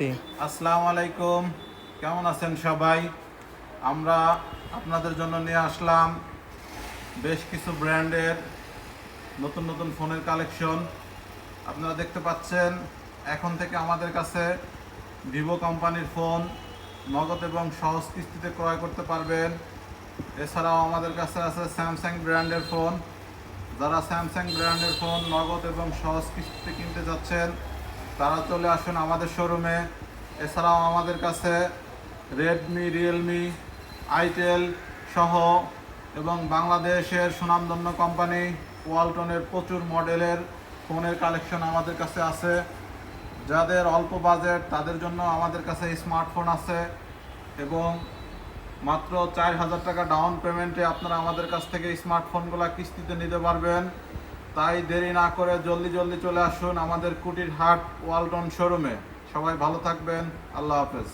আসসালামু আলাইকুম, কেমন আছেন সবাই? আমরা আপনাদের জন্য নিয়ে আসলাম বেশ কিছু ব্র্যান্ডের নতুন নতুন ফোনের কালেকশন। আপনারা দেখতে পাচ্ছেন এখন থেকে আমাদের কাছে ভিভো কোম্পানির ফোন নগদ এবং সহজ কিস্তিতে ক্রয় করতে পারবেন। এছাড়াও আমাদের কাছে আছে স্যামসাং ব্র্যান্ডের ফোন। যারা স্যামসাং ব্র্যান্ডের ফোন নগদ এবং সহজ কিস্তিতে কিনতে যাচ্ছেন তারা চলে আসুন আমাদের শোরুমে। এছাড়াও আমাদের কাছে রেডমি, রিয়েলমি, আইটেল সহ এবং বাংলাদেশের সুনামধন্য কোম্পানি ওয়ালটনের প্রচুর মডেলের ফোনের কালেকশন আমাদের কাছে আছে। যাদের অল্প বাজেট তাদের জন্য আমাদের কাছে স্মার্টফোন আছে এবং মাত্র 4,000 টাকা ডাউন পেমেন্টে আপনারা আমাদের কাছ থেকে স্মার্টফোনগুলো কিস্তিতে নিতে পারবেন। তাই দেরি না করে জলদি জলদি চলে আসুন আমাদের কুটির হাট ওয়ালটন শোরুমে। সবাই ভালো থাকবেন, আল্লাহ হাফেজ।